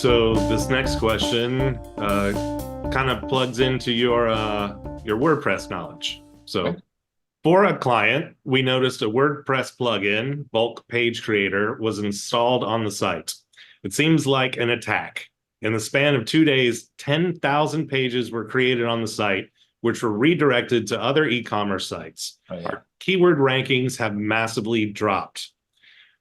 So this next question kind of plugs into your WordPress knowledge. So Okay. for a client, we noticed a WordPress plugin, Bulk Page Creator, was installed on the site. It seems like an attack. In the span of 2 days, 10,000 pages were created on the site, which were redirected to other e-commerce sites. Oh, yeah. Our keyword rankings have massively dropped.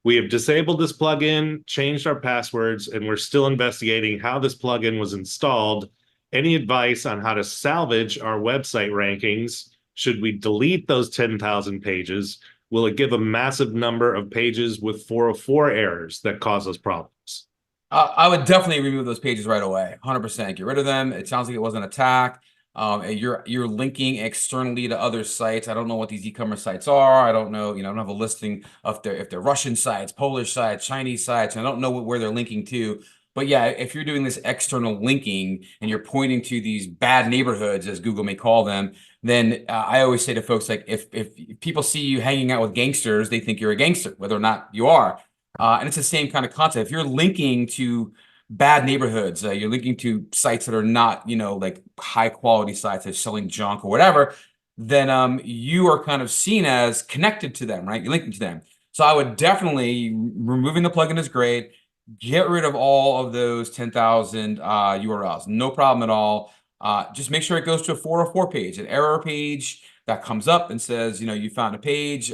We have disabled this plugin, changed our passwords, and we're still investigating how this plugin was installed. Any advice on how to salvage our website rankings? Should we delete those 10,000 pages? Will it give a massive number of pages with 404 errors that cause us problems? I would definitely remove those pages right away. 100%. Get rid of them. It sounds like it was an attack. And you're linking externally to other sites. I don't know what these e-commerce sites are. I don't know, I don't have a listing of if they're Russian sites, Polish sites, Chinese sites. And I don't know where they're linking to. But yeah, if you're doing this external linking and you're pointing to these bad neighborhoods, as Google may call them, then I always say to folks, like, if people see you hanging out with gangsters, they think you're a gangster, whether or not you are. And it's the same kind of concept. If you're linking to bad neighborhoods, you're linking to sites that are not, like high quality sites that's selling junk or whatever, then you are kind of seen as connected to them, right? You're linking to them. So I would definitely, removing the plugin is great. Get rid of all of those 10,000 URLs. No problem at all. Just make sure it goes to a 404 page, an error page that comes up and says, you found a page,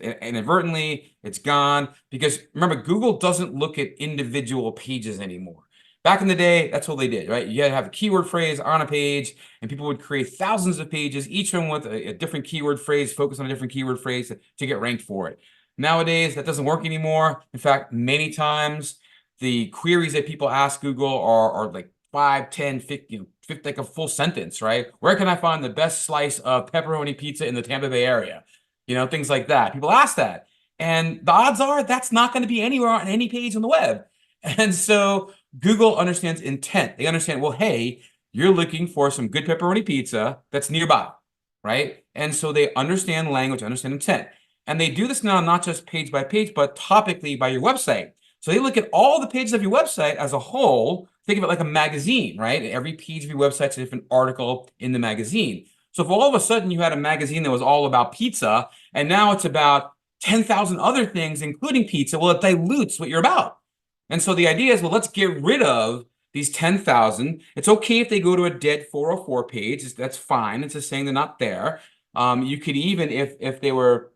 inadvertently, it's gone. Because remember, Google doesn't look at individual pages anymore. Back in the day, that's what they did, right? You had to have a keyword phrase on a page, and people would create thousands of pages, each one with a different keyword phrase, focus on a different keyword phrase to get ranked for it. Nowadays, that doesn't work anymore. In fact, many times the queries that people ask Google are like 5, 10, 50, like a full sentence, right? Where can I find the best slice of pepperoni pizza in the Tampa Bay area? Things like that. People ask that. And the odds are that's not going to be anywhere on any page on the web. And so Google understands intent. They understand, well, hey, you're looking for some good pepperoni pizza that's nearby, right? And so they understand language, understand intent. And they do this now not just page by page, but topically by your website. So they look at all the pages of your website as a whole. Think of it like a magazine, right? Every page of your website is a different article in the magazine. So if all of a sudden you had a magazine that was all about pizza, and now it's about 10,000 other things, including pizza, well, it dilutes what you're about. And so the idea is, well, let's get rid of these 10,000. It's okay if they go to a dead 404 page. That's fine. It's just saying they're not there. You could even, if they were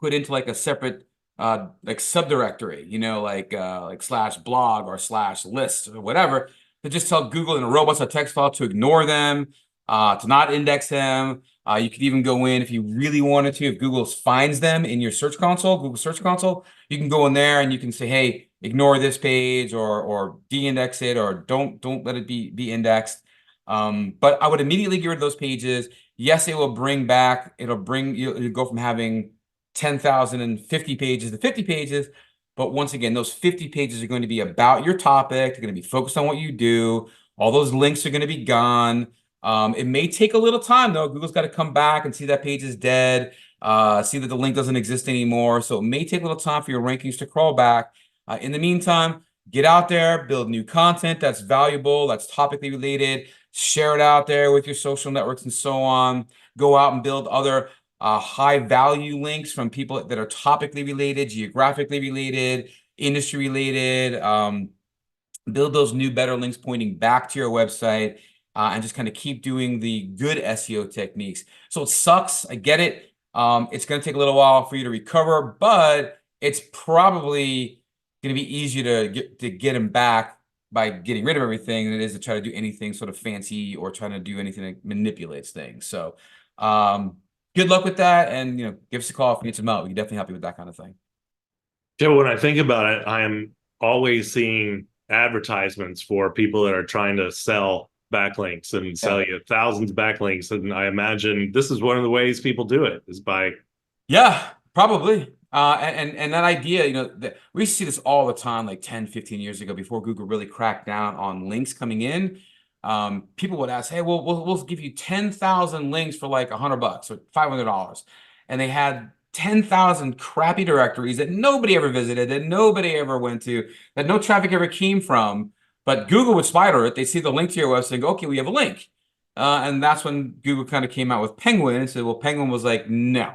put into like a separate like subdirectory, like slash blog or slash list or whatever, to just tell Google in a robust text file to ignore them, to not index them. You could even go in if you really wanted to, if Google finds them in your search console, Google Search Console, you can go in there and you can say, hey, ignore this page or de-index it, or don't let it be indexed. But I would immediately get rid of those pages. Yes, it will bring back, you'll go from having 10,050 pages to 50 pages. But once again, those 50 pages are going to be about your topic. They're going to be focused on what you do. All those links are going to be gone. It may take a little time, though. Google's got to come back and see that page is dead, see that the link doesn't exist anymore. So it may take a little time for your rankings to crawl back. In the meantime, get out there, build new content that's valuable, that's topically related, share it out there with your social networks and so on. Go out and build other high value links from people that are topically related, geographically related, industry related. Build those new, better links pointing back to your website, and just kind of keep doing the good SEO techniques. So it sucks. I get it. It's going to take a little while for you to recover, but it's probably going to be easier to get them back by getting rid of everything than it is to try to do anything sort of fancy or trying to do anything that manipulates things. So good luck with that, and give us a call if you need some help. We can definitely help you with that kind of thing. Yeah, when I think about it, I am always seeing advertisements for people that are trying to sell backlinks and sell you thousands of backlinks. And I imagine this is one of the ways people do it, is by. Yeah, probably. And that idea, we see this all the time, like 10, 15 years ago, before Google really cracked down on links coming in. People would ask, hey, we'll give you 10,000 links for like $100 or $500. And they had 10,000 crappy directories that nobody ever visited, that nobody ever went to, that no traffic ever came from. But Google would spider it. They see the link to your website and go, okay, we have a link. And that's when Google kind of came out with Penguin and said, well, Penguin was like, no,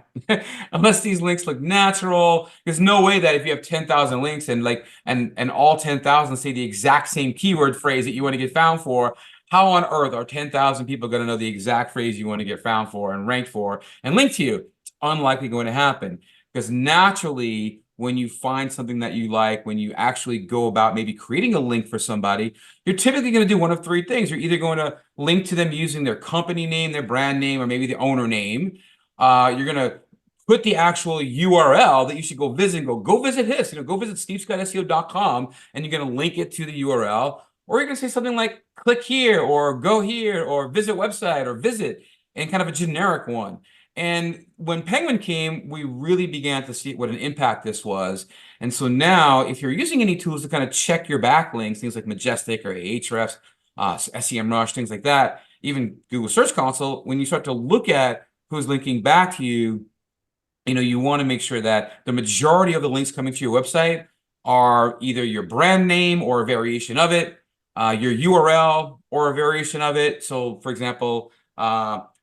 unless these links look natural, there's no way that if you have 10,000 links and and all 10,000 say the exact same keyword phrase that you want to get found for, how on earth are 10,000 people going to know the exact phrase you want to get found for and ranked for and link to you? It's unlikely going to happen, because naturally, when you find something that you like, when you actually go about maybe creating a link for somebody, you're typically going to do one of three things. You're either going to link to them using their company name, their brand name, or maybe the owner name. You're going to put the actual URL that you should go visit and go visit his, go visit stevescottseo.com, and you're going to link it to the URL. Or you're going to say something like click here or go here or visit website or visit, and kind of a generic one. And when Penguin came, we really began to see what an impact this was. And so now, if you're using any tools to kind of check your backlinks, things like Majestic or Ahrefs, SEMrush, things like that, even Google Search Console, when you start to look at who's linking back to you, you want to make sure that the majority of the links coming to your website are either your brand name or a variation of it, your URL or a variation of it. So, for example,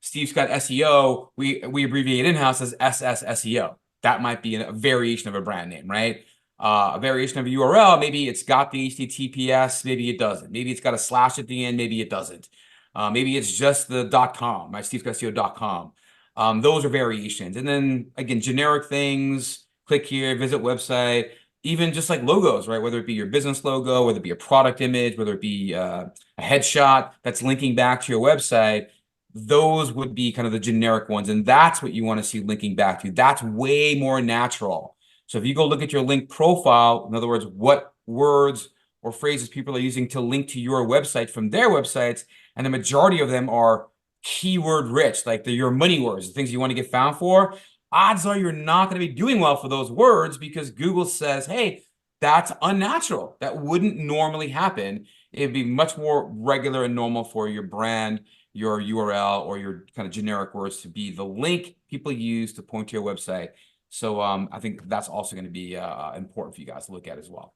Steve Scott SEO, we abbreviate in-house as SSSEO. That might be a variation of a brand name, right? A variation of a URL, maybe it's got the HTTPS, maybe it doesn't. Maybe it's got a slash at the end, maybe it doesn't. Maybe it's just the .com, right? stevescottseo.com. Those are variations. And then, again, generic things, click here, visit website, even just like logos, right? Whether it be your business logo, whether it be a product image, whether it be a headshot that's linking back to your website, those would be kind of the generic ones. And that's what you want to see linking back to. That's way more natural. So if you go look at your link profile, in other words, what words or phrases people are using to link to your website from their websites, and the majority of them are keyword rich, like they're your money words, the things you want to get found for, odds are you're not going to be doing well for those words, because Google says, hey, that's unnatural. That wouldn't normally happen. It'd be much more regular and normal for your brand, your URL, or your kind of generic words to be the link people use to point to your website. So I think that's also going to be important for you guys to look at as well.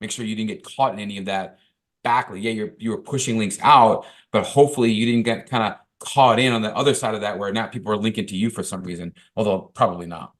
Make sure you didn't get caught in any of that backlink. Yeah, you were pushing links out, but hopefully you didn't get kind of caught in on the other side of that, where now people are linking to you for some reason, although probably not.